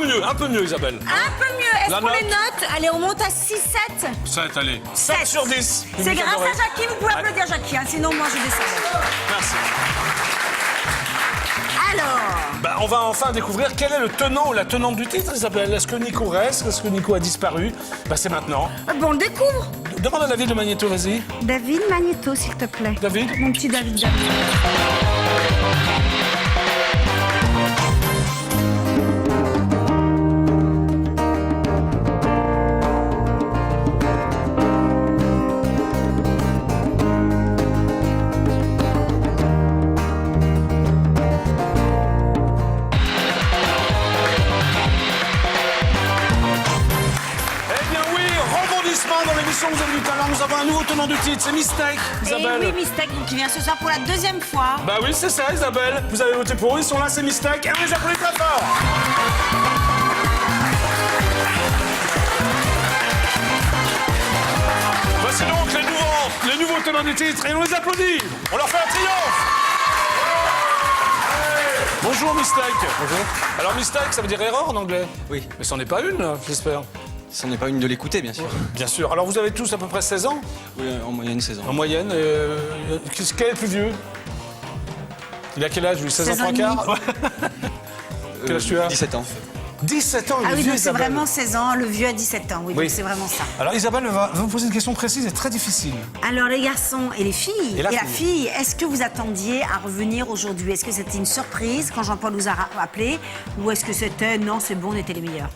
un peu mieux, Isabelle. Un peu mieux. Est-ce La qu'on les note note? Allez, on monte à 6-7. 7, allez. 7 sur 10. C'est Public grâce adoré. à Jackie, vous pouvez applaudir Jackie, hein, sinon moi je descends. Merci. Alors, Bah, on va enfin découvrir quel est le tenant ou la tenante du titre, Isabelle. Est-ce que Nico reste? Est-ce que Nico a disparu? Bah, c'est maintenant. bon, on le découvre. Demande à David de Magnéto, vas-y. David Magnéto, s'il te plaît. David? Mon petit David. Eh bien oui, rebondissement dans l'émission Vous avez du talent. Nous avons un nouveau tenant du titre, c'est Mistake, Et Isabelle. oui, Mistake, donc, qui vient ce soir pour la deuxième fois. Bah oui, c'est ça, Isabelle. Vous avez voté pour eux, ils sont là, c'est Mistake. Et on les applaudit très fort. Voici donc les nouveaux tenants du titre et on les applaudit. On leur fait un triomphe. Bonjour Mistake. Bonjour. Alors Mistake, ça veut dire erreur en anglais? Oui. Mais c'en est pas une, j'espère. Ce n'est pas une de l'écouter, bien sûr. Bien sûr. Alors vous avez tous à peu près 16 ans Oui, en moyenne 16 en ans. moyenne. Quel est le plus vieux? Il a quel âge lui? 16 ans 16 ans 3 et quarts? demi. Quel âge tu as? 17 ans. 17 ans, Ah le oui, vieux donc c'est Isabelle. vraiment 16 ans, le vieux a 17 ans, oui, Oui. donc c'est vraiment ça. Alors Isabelle va vous poser une question précise et très difficile. Alors les garçons et les filles, Et la fille, est-ce que vous attendiez à revenir aujourd'hui? Est-ce que c'était une surprise quand Jean-Paul vous a appelé? Ou est-ce que c'était non, c'est bon, on était les meilleurs?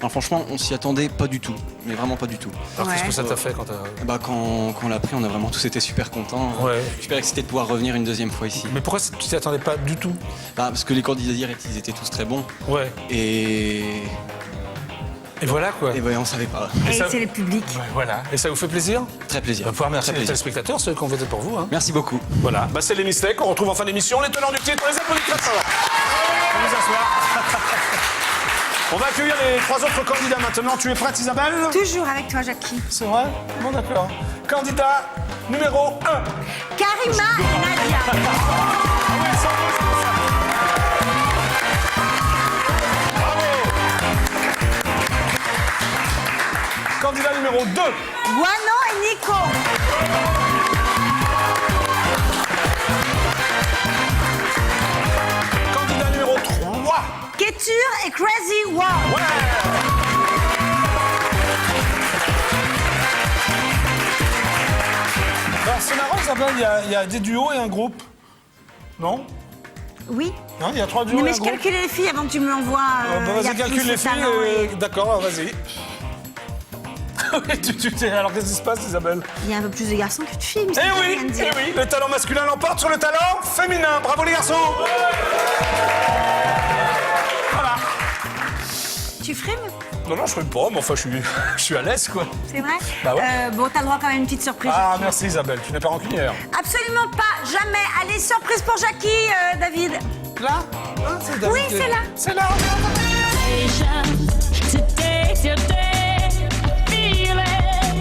Alors franchement, on s'y attendait pas du tout. Mais vraiment pas du tout. Alors qu'est-ce Ouais. que ça t'a fait quand t'as... Bah, quand on l'a pris, on a vraiment tous été super contents. Ouais. Super excités de pouvoir revenir une deuxième fois ici. Mais pourquoi tu t'y attendais pas du tout? Bah, parce que les candidats d'hier, ils étaient tous très bons. Ouais. Et voilà quoi. ben, on savait pas. Et ça- c'est le public. Ouais, voilà. Et ça vous fait plaisir? Très plaisir. On va pouvoir remercier Très les plaisir. téléspectateurs, ceux qui ont voté pour vous. Hein. Merci beaucoup. Voilà. Bah, c'est les Mistakes. On retrouve en fin d'émission les tenants du titre. On les applaudit très fort. On va vous asseoir. On va accueillir les 3 autres candidats maintenant. Tu es prête, Isabelle? Toujours avec toi, Jackie. C'est vrai? Bon, d'accord. Candidat numéro 1. Karima et Nadia. Candidat numéro 2. Guano et Nico. Candidat numéro 3. Kétur et Crazy Wow. Ouais. Alors, c'est marrant, Isabelle, il y a des duos et un groupe. Non? Oui. Non, il y a 3 duos Non, et mais un je groupe. calcule les filles avant que tu me l'envoies. Bah, il y a vas-y, calcule plus les de filles. talent et- D'accord, vas-y. Oui, alors, qu'est-ce qui se passe, Isabelle? Il y a un peu plus de garçons que de filles. mais Eh ça veut oui, rien dire. eh oui, le talent masculin l'emporte sur le talent féminin. Bravo les garçons. Voilà. Tu frimes? Non, je ne pas, mais enfin, je suis à l'aise, quoi. C'est vrai? Bah ouais. Bon, t'as le droit quand même à une petite surprise. Ah, Jackie. merci Isabelle, tu n'es pas rancunière. Absolument pas, jamais. Allez, surprise pour Jackie, David. Là? Ah, c'est David. Oui, c'est là. C'est là. Today's your day, feel it.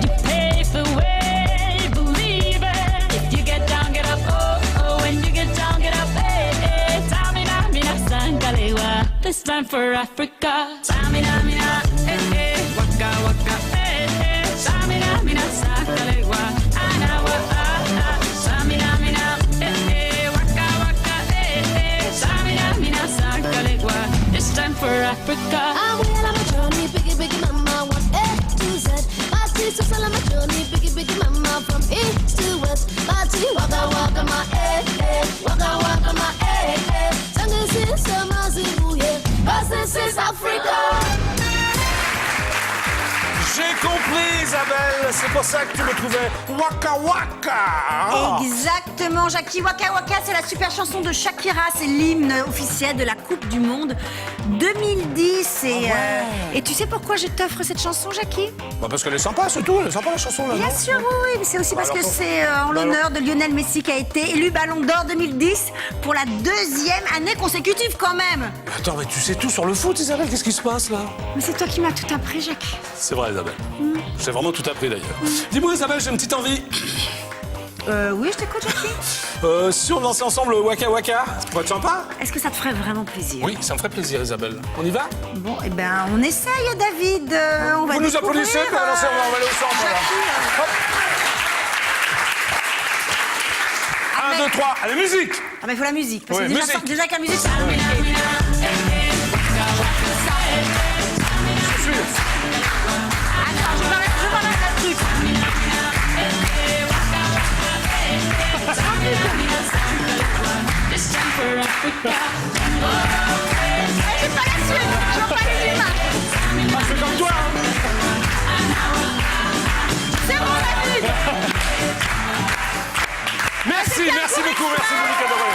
You pave the way, believe it. If you get down, get up, oh, oh. When you get down, get up, hey, hey. Tamina, mina, sangalewa. This time for Africa. Tamina, mina, hey, hey. Waka, waka, hey, hey. Tamina, mina, sangalewa. Anawa, ah, ah. Tamina, mina, hey, hey. Waka, waka, hey, hey. Tamina, mina, sangalewa. This time for Africa. I'm well on my journey, biggie, biggie mama, one A to Z. My sister's on my journey, biggie, biggie mama, from east to west. My tea, waka, waka, my waka, waka, my Tango sister, my Zibu, yeah. This is Africa. J'ai compris, Isabelle. C'est pour ça que tu me trouvais Waka Waka. Ah. Exactement, Jackie. Waka Waka, c'est la super chanson de Shakira. C'est l'hymne officiel de la Coupe du Monde 2010. Et tu sais pourquoi je t'offre cette chanson, Jackie? Bah parce qu'elle est sympa, c'est tout. Elle est sympa, la chanson, là. Bien non sûr, oui, mais c'est aussi parce alors, que c'est en l'honneur de Lionel Messi qui a été élu Ballon d'Or 2010 pour la 2e année consécutive quand même. Attends, mais tu sais tout sur le foot, Isabelle. Qu'est-ce qui se passe, là? Mais c'est toi qui m'as tout appris, Jackie. C'est vrai, Isabelle. J'ai vraiment tout appris, d'ailleurs. Dis-moi, Isabelle, j'ai une petite envie. Oui, je t'écoute, Jackie. Si on dansait ensemble le Waka Waka, ça pourrait être sympa? Est-ce que ça te ferait vraiment plaisir? Oui, ça me ferait plaisir, Isabelle. On y va? Bon, eh ben, on essaye, David. On va Vous nous découvrir, applaudissez, puis on va lancer, on va aller au centre. Jackie, Hop. 1, 2, 3, allez, musique! Ah, mais il faut la musique. Parce Ouais, que déjà, musique. déjà avec la musique, c'est compliqué. Je suis. Attends, je vais mettre un truc. J'ai pas la suite, je vois pas les images. Ah, c'est comme toi, hein. C'est bon, David. Merci beaucoup, merci Monique Adoré.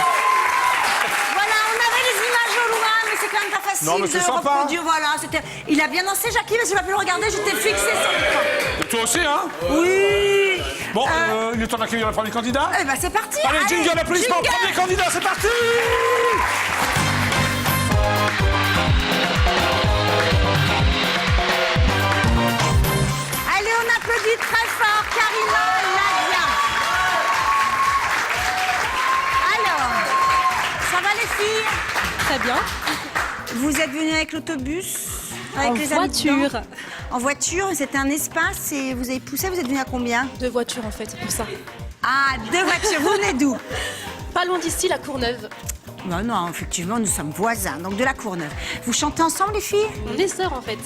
Voilà, on avait les images au loin, mais c'est quand même pas facile Non, mais c'est de sympa. reproduire. Voilà, c'était. Il a bien dansé, Jackie, mais j'ai pas pu le regarder, j'étais fixée sur l'écran. Et toi aussi, hein? Oui. Bon, il est temps d'accueillir le premier candidat. Eh ben, c'est parti. Allez, jingle, applaudissements, jingle. premier candidat, c'est parti! Allez, on applaudit très fort Karina Ladia. Alors, ça va les filles? Très bien. Vous êtes venues avec l'autobus? Avec En les amis voiture. dedans En voiture, c'était un espace et vous avez poussé, vous êtes venues à combien? 2 voitures en fait, c'est pour ça. Ah, 2 voitures, vous venez d'où? Pas loin d'ici, la Courneuve. Non, non, effectivement, nous sommes voisins, donc de la Courneuve. Vous chantez ensemble, les filles? On est sœurs en fait.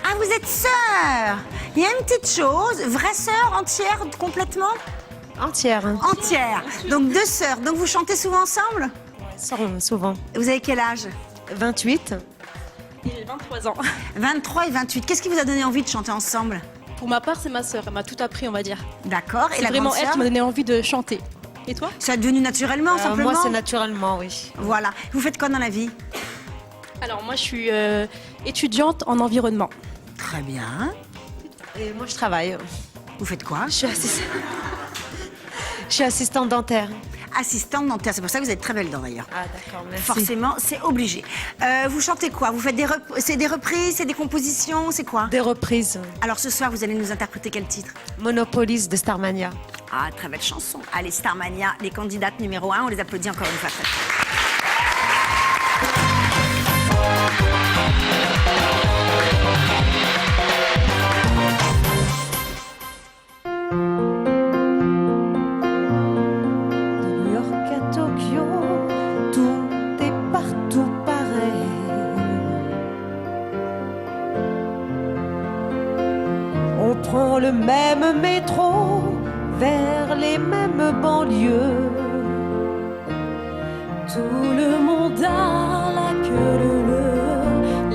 Ah, vous êtes sœurs! Il y a une petite chose, vraie sœur, entière, complètement? Entière, Entière. Donc 2 sœurs. Donc vous chantez souvent ensemble? souvent. Vous avez quel âge? 28. J'ai 23 ans. 23 et 28. Qu'est-ce qui vous a donné envie de chanter ensemble? Pour ma part, c'est ma sœur. Elle m'a tout appris, on va dire. D'accord. Et C'est la vraiment grande elle sœur? qui m'a donné envie de chanter. Et toi? Ça a devenu naturellement, simplement? Moi, c'est naturellement, oui. Voilà. Vous faites quoi dans la vie? Alors moi, je suis étudiante en environnement. Très bien. Et moi, je travaille. Vous faites quoi? Je suis assistante dentaire. Assistante dentaire. C'est pour ça que vous êtes très belle dents, d'ailleurs. Ah, d'accord, merci. Forcément, c'est obligé. Vous chantez quoi? Vous faites c'est des reprises, c'est des compositions, c'est quoi? Des reprises. Alors ce soir, vous allez nous interpréter quel titre? Monopolis de Starmania. Ah, très belle chanson. Allez, Starmania, les candidates numéro 1, on les applaudit encore une fois. Très fort. De New York à Tokyo, tout est partout pareil. On prend le même métro vers les mêmes banlieues. Tout le monde a la queue leu-leu.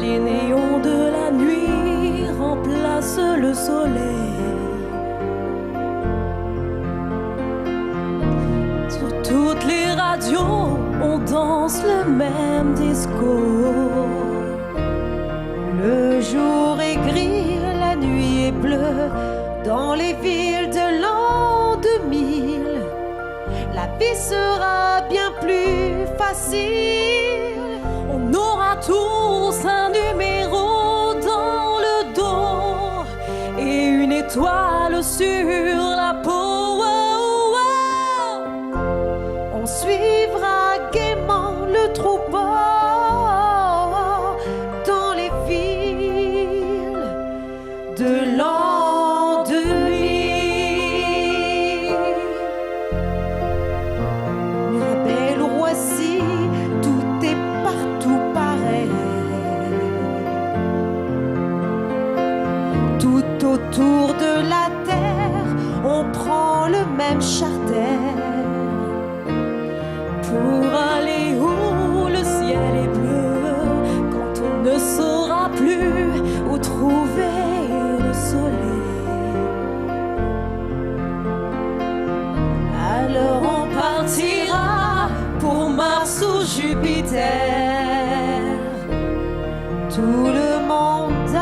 Les néons de la nuit remplacent le soleil. Sur toutes les radios, on danse le même disco. Le jour est gris, la nuit est bleue. Dans les villes de l'an 2000, la vie sera bien plus facile. On aura tous un numéro dans le dos et une étoile sur la peau. On suivra gaiement le troupeau dans les villes de l'an 2000. Mirabel ou Roissy, tout est partout pareil. Tout autour de la terre, on prend le même charter. Pour aller où le ciel est bleu, quand on ne saura plus où trouver le soleil. Alors on partira pour Mars ou Jupiter. Tout le monde a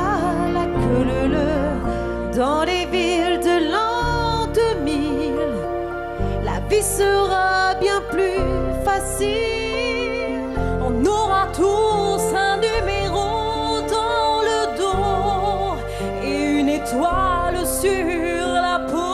la queue leu-leu dans les villes de l'an 2000. La vie sera bien plus facile. On aura tous un numéro dans le dos et une étoile sur la peau.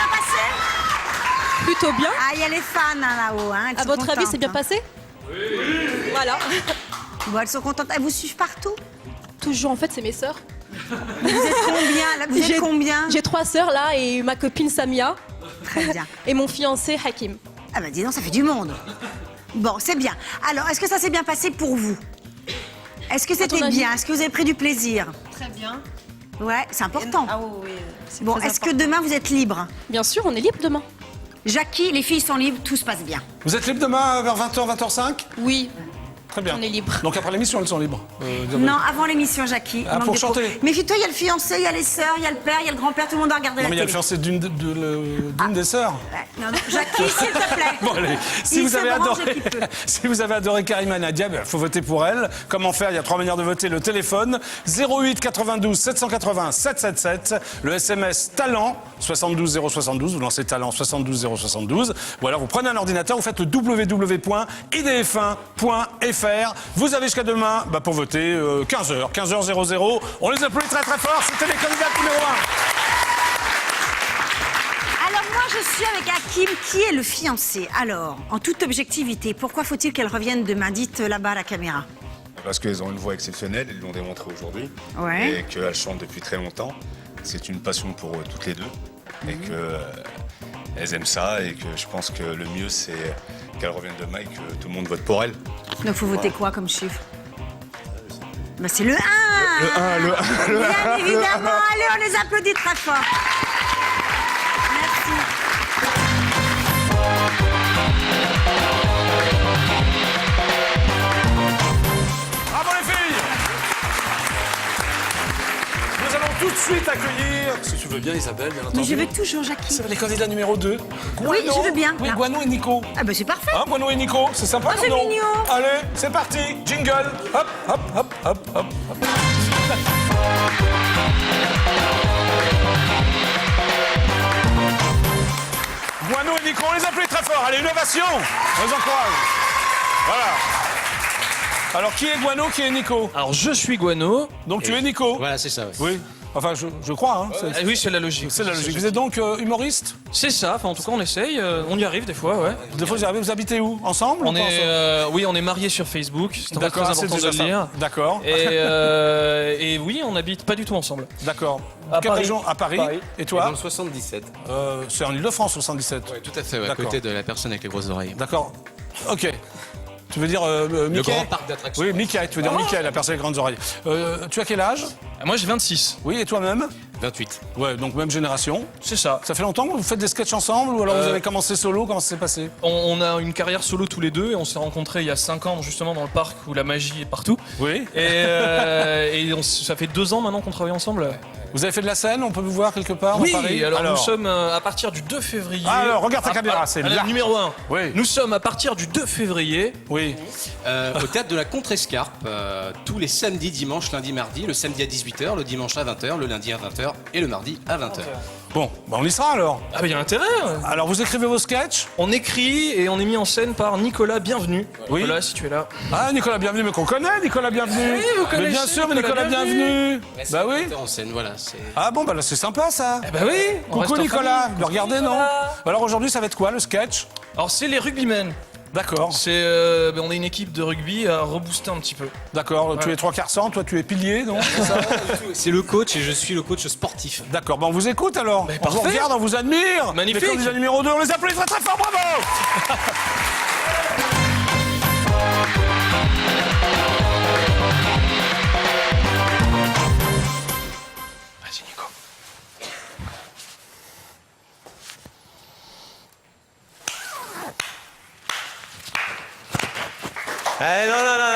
bien passé? Plutôt bien. Ah, il y a les fans hein, là-haut. Hein, elles À sont votre avis, contentes, c'est bien hein. passé? Oui. Voilà. Bon, elles sont contentes. Elles vous suivent partout? Toujours, en fait, c'est mes sœurs. Vous êtes combien là? Vous êtes combien? J'ai 3 sœurs là et ma copine Samia. Très bien. Et mon fiancé Hakim. Ah bah dis donc, ça fait du monde. Bon, c'est bien. Alors, est-ce que ça s'est bien passé pour vous? Est-ce que c'était ton avis? bien? Est-ce que vous avez pris du plaisir? Très bien. Ouais, c'est important. Ah oui, oui. c'est Bon, très est-ce que important. demain vous êtes libre? Bien sûr, on est libre demain. Jackie, les filles sont libres, tout se passe bien. Vous êtes libre demain vers 20h, 20h05? Oui. Très bien. On est libre. Donc après l'émission, elles sont libres. Isabelle. Non, avant l'émission, Jackie. Ah, manque pour de pro- chanter. Méfie-toi, il y a le fiancé, il y a les sœurs, il y a le père, il y a le grand-père, tout le monde a regardé Non, la mais il y a le télé. fiancé d'une des sœurs. Ouais, non, non, Jackie, s'il te plaît. Bon, allez, si Il vous, se avez branche adoré, et qu'il peut. si vous avez adoré Karima Nadia, il faut voter pour elle. Comment faire? Il y a 3 manières de voter. Le téléphone 08 92 780 777. Le SMS talent 72 072. Vous lancez talent 72 072. Ou alors vous prenez un ordinateur, vous faites le www.idf1.fr. Vous avez jusqu'à demain pour voter 15h. 15h00. On les applaudit très très fort. C'était les candidats numéro 1. Alors moi, je suis avec Hakim, qui est le fiancé. Alors, en toute objectivité, pourquoi faut-il qu'elle revienne demain? Dites là-bas à la caméra. Parce qu'elles ont une voix exceptionnelle, elles l'ont démontré aujourd'hui. Ouais. Et qu'elles chantent depuis très longtemps. C'est une passion pour eux, toutes les deux. Et qu'elles aiment ça. Et que je pense que le mieux, c'est qu'elles reviennent demain et que tout le monde vote pour elles. Donc faut voter quoi comme chiffre? Bah, c'est le 1. Le 1. Bien évidemment. Allez, on les applaudit très fort. Merci. Bravo les filles! Nous allons tout de suite accueillir, si tu veux bien Isabelle, bien entendu. Mais je veux toujours Jackie. C'est les candidats numéro 2. Oui, je veux bien. Oui, Là. Guano et Nico. Ah bah c'est parfait. Hein, Guano et Nico, c'est sympa Ah, comme c'est nom. mignon. Allez, c'est parti, jingle. Hop, hop, hop, hop, hop, hop. Guano et Nico, on les applaudit très fort. Allez, une ovation. On les encourage. Voilà. Alors, qui est Guano, qui est Nico? Alors je suis Guano. Donc, tu es Nico? Voilà, c'est ça. Ouais. Oui. Enfin, je crois. Hein. Oui, c'est la logique. C'est la logique. Vous êtes donc humoriste? C'est ça. Enfin, en tout cas, on essaye. On y arrive des fois, ouais. Des fois, vous y arrivez. Vous habitez où? Ensemble? On ou pas est, ensemble oui, on est mariés sur Facebook. C'est très D'accord, c'est important de déjà le ça. dire. D'accord. Et oui, on n'habite pas du tout ensemble. D'accord. À Quelle Paris. région? À Paris. Et toi? Dans le 77. C'est en Ile-de-France, 77. Oui, tout à fait, ouais, à D'accord. côté de la personne avec les grosses oreilles. D'accord. Ok. Tu veux dire Mickey? Le grand parc d'attractions. Oui, Mickey. Tu veux dire Mickey, la personne avec les grandes oreilles. Tu as quel âge? Moi, j'ai 26. Oui, et toi-même? 28. Ouais, donc même génération. C'est ça. Ça fait longtemps que vous faites des sketchs ensemble ou alors vous avez commencé solo? Comment ça s'est passé? On a une carrière solo tous les deux et on s'est rencontrés il y a 5 ans justement dans le parc où la magie est partout. Oui. Et ça fait 2 ans maintenant qu'on travaille ensemble. Vous avez fait de la scène? On peut vous voir quelque part Oui, dans Paris? alors nous sommes à partir du 2 février. Alors, regarde ta caméra, c'est là. Numéro 1. Oui. Nous sommes à partir du 2 février. Oui. Au théâtre de la Contrescarpe, tous les samedis, dimanches, lundi, mardi. Le samedi à 18h, le dimanche à 20h, le lundi à 20h et le mardi à 20h. Bon, on y sera alors. Ah bah il y a intérêt. Alors vous écrivez vos sketchs? On écrit et on est mis en scène par Nicolas Bienvenu. Oui. Nicolas, si tu es là. Ah, Nicolas Bienvenu, mais qu'on connaît, Nicolas Bienvenu. Oui, vous Mais bien connaissez sûr, mais Nicolas Nicolas Bienvenu. Bah oui. En scène, voilà. C'est... Ah bon, bah là c'est sympa ça. Eh bah oui. on reste Coucou en Nicolas. famille. Le regardez, non? Nicolas. Alors aujourd'hui, ça va être quoi le sketch? Alors c'est les rugbymen. D'accord. C'est, on est une équipe de rugby à rebooster un petit peu. D'accord. Tu es 3/4, toi tu es pilier, non? C'est ça? C'est le coach et je suis le coach sportif. D'accord. Bon, on vous écoute alors. Mais on vous parfait. regarde, on vous admire. Magnifique. Les candidats numéro 2, on les applaudit très très fort. Bravo. Vas-y Nico. Eh non,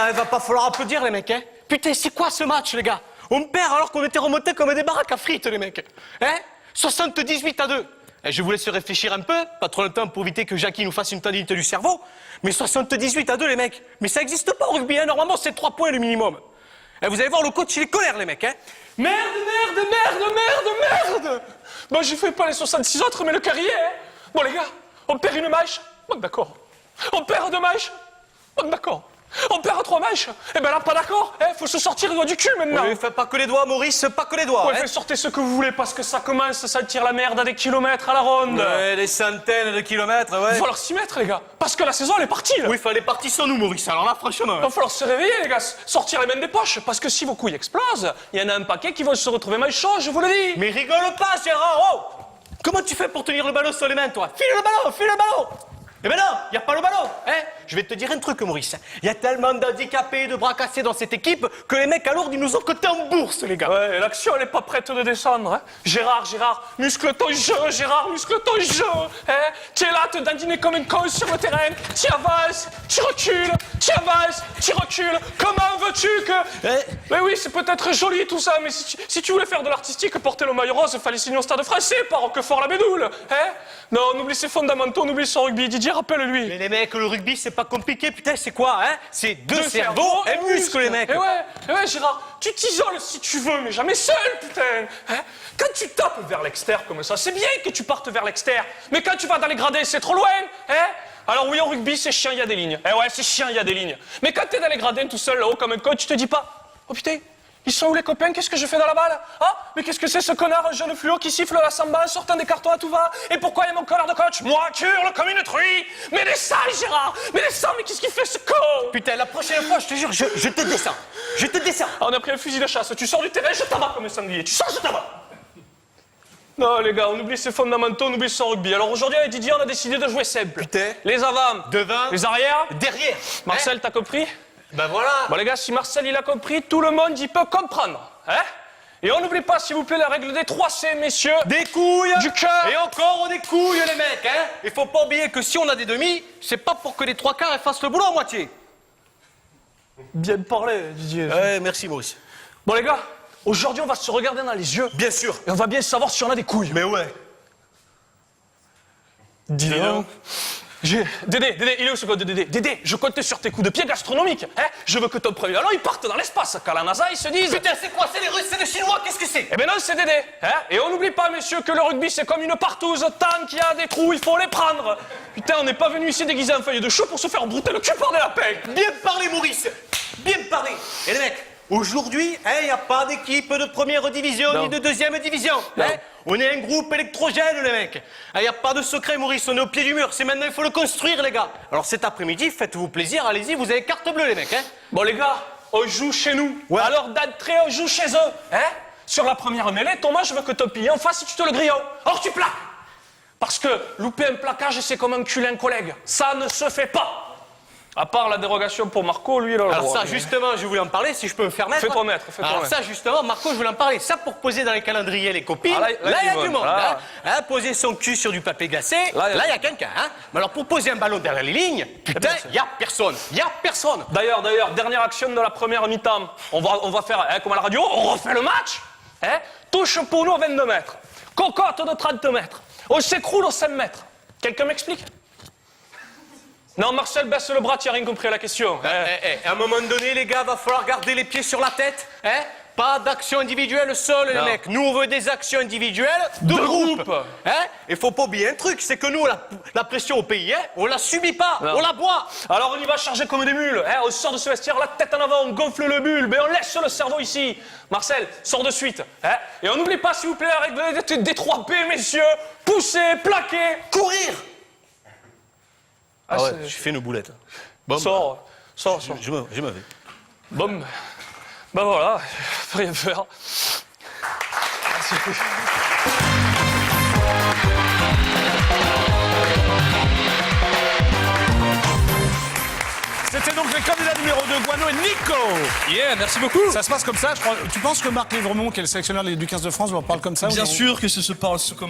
il va pas falloir applaudir les mecs, hein. Putain, c'est quoi ce match, les gars? On perd alors qu'on était remontés comme des baraques à frites, les mecs. Hein? 78-2. Eh, je vous laisse réfléchir un peu, pas trop longtemps pour éviter que Jackie nous fasse une tendinite du cerveau. Mais 78-2, les mecs. Mais ça existe pas au rugby, hein. Normalement, c'est 3 points le minimum. Eh, vous allez voir, le coach, il est colère, les mecs, hein. Merde. Moi, je fais pas les 66 autres, mais le carrier. Bon les gars, on perd une match. Bon d'accord. On perd 2 matchs. Bon d'accord. On perd à 3 matchs. Eh ben là, pas d'accord. Faut se sortir les doigts du cul maintenant. Oui, fais pas que les doigts, Maurice, pas que les doigts. Ouais, sortez ce que vous voulez parce que ça commence à sentir la merde à des kilomètres à la ronde. Ouais, des centaines de kilomètres, ouais. Il va falloir s'y mettre, les gars. Parce que la saison, elle est partie, là. Oui, fallait partir sans nous, Maurice. Alors là, franchement. Il va falloir se réveiller, les gars. Sortir les mains des poches. Parce que si vos couilles explosent, il y en a un paquet qui vont se retrouver manchot, je vous le dis. Mais rigole pas, Gérard. Oh, comment tu fais pour tenir le ballon sur les mains, toi? File le ballon. Eh ben non, y a pas le ballon, hein. Je vais te dire un truc, Maurice. Y a tellement d'handicapés et de bras cassés dans cette équipe que les mecs à Lourdes, ils nous ont cotés en bourse, les gars. Ouais, l'action, elle est pas prête de descendre, hein. Gérard, muscle ton jeu, Gérard, muscle ton jeu, hein. Tu es là, te dandiner comme un con sur le terrain. Tu avances, tu recules, tu avances, tu recules. Comment veux-tu que... Mais oui, c'est peut-être joli tout ça, mais si tu voulais faire de l'artistique, porter le maillot rose, fallait signer au Stade Français, pas Roquefort-la-Bédoule, hein. Non, on oublie ses fondamentaux, on oublie son rugby. Didier, rappelle-lui. Mais les mecs, le rugby, c'est pas compliqué, putain, c'est quoi, hein? C'est deux cerveaux et muscles, les mecs. Et ouais, Gérard, tu t'isoles si tu veux, mais jamais seul, putain. Hein? Quand tu tapes vers l'extérieur comme ça, c'est bien que tu partes vers l'extérieur. Mais quand tu vas dans les gradins, c'est trop loin, hein? Alors oui, au rugby, c'est chiant, il y a des lignes. Eh ouais, c'est chiant, il y a des lignes. Mais quand t'es dans les gradins tout seul, là-haut, comme un coach, tu te dis pas, oh putain, ils sont où les copains? Qu'est-ce que je fais dans la balle? Ah, mais qu'est-ce que c'est ce connard jaune fluo qui siffle la samba en sortant des cartons à tout va? Et pourquoi il y a mon connard de coach? Moi, qui hurle comme une truie! Mais descends, Gérard! Mais descends, mais qu'est-ce qu'il fait ce con? Putain, la prochaine fois, je te jure, je te descends. Je te descends. Ah, on a pris un fusil de chasse. Tu sors du terrain, je t'abats comme un sanglier. Tu sors, je t'abats. Non, les gars, on oublie ses fondamentaux, on oublie son rugby. Alors aujourd'hui, avec Didier, on a décidé de jouer simple. Putain. Les avants. Devant. Les arrières. Derrière. Marcel, t'as compris? Ben voilà. Bon, les gars, si Marcel, il a compris, tout le monde, il peut comprendre. Hein? Et on n'oublie pas, s'il vous plaît, la règle des 3 C, messieurs. Des couilles. Du cœur. Et encore des couilles, les mecs, hein. Il faut pas oublier que si on a des demi, c'est pas pour que les 3/4 elles fassent le boulot à moitié. Bien parlé, Didier. Ouais, merci, Maurice. Bon, les gars, aujourd'hui, on va se regarder dans les yeux. Bien sûr. Et on va bien savoir si on a des couilles. Mais ouais. Dis donc. Dédé, il est où ce code de Dédé? Dédé, je comptais sur tes coups de pied gastronomiques. Hein? Je veux que ton premier ballon, il parte dans l'espace. Qu'à la NASA, ils se disent... Putain, c'est quoi? C'est les Russes, c'est les Chinois, qu'est-ce que c'est? Eh ben non, c'est Dédé. Hein? Et on n'oublie pas, messieurs, que le rugby, c'est comme une partouze. Tant qu'il y a des trous, il faut les prendre. Putain, on n'est pas venu ici déguisé en feuille de chou pour se faire brouter le cul par des lapins. Bien parlé, Maurice. Bien parlé. Et les mecs, aujourd'hui, il n'y a pas d'équipe de première division ni de deuxième division. Hein? On est un groupe électrogène, les mecs. Il n'y a pas de secret, Maurice, on est au pied du mur. C'est maintenant, il faut le construire, les gars. Alors cet après-midi, faites-vous plaisir, allez-y, vous avez carte bleue, les mecs. Hein? Bon, les gars, on joue chez nous. Ouais. Alors d'entrée, on joue chez eux. Hein? Sur la première mêlée, Thomas, je veux que ton pilier en face si tu te le grilles. Or, tu plaques. Parce que louper un plaquage, c'est comme enculer un collègue. Ça ne se fait pas. À part la dérogation pour Marco, lui, il a le Alors droit. ça, justement, je voulais en parler, si je peux me faire mettre. Fais-toi mettre, fais-toi Alors mettre. ça, justement, Marco, je voulais en parler. Ça, pour poser dans les calendriers les copines, Ah, là, il y a du monde. là. Hein, poser son cul sur du papier glacé, là, il y a quelqu'un. Hein. Mais alors, pour poser un ballon derrière les lignes, putain, il n'y a personne. Il n'y a personne. D'ailleurs, dernière action de la première mi-temps. On va faire, hein, comme à la radio, on refait le match. Hein, touche pour nous à 22 mètres. Cocotte de 30 mètres. On s'écroule aux 5 mètres. Quelqu'un m'explique? Non, Marcel, baisse le bras, tu n'as rien compris à la question. À un moment donné, les gars, va falloir garder les pieds sur la tête. Hein. Pas d'action individuelle seule, les mecs. Nous, on veut des actions individuelles de groupe. Hein. Il faut pas oublier un truc, c'est que nous, la pression au pays, hein, on la subit pas, on la boit. Alors on y va charger comme des mules. Hein, on sort de ce vestiaire, la tête en avant, on gonfle le bulbe et on laisse le cerveau ici. Marcel, sors de suite. Hein. Et on n'oublie pas, s'il vous plaît, la règle des 3 P, messieurs. Pousser, plaquer, courir. Ah ouais, j'ai fait une boulette. Bon, Sors. Je me vais. Bon, ben voilà, faut rien faire. C'était donc les candidats numéro 2, Guano et Nico. Yeah, merci beaucoup. Ça se passe comme ça, je crois. Tu penses que Marc Livremont, qui est le sélectionneur du 15 de France, vous en parle comme ça? Bien sûr que ce se parle comme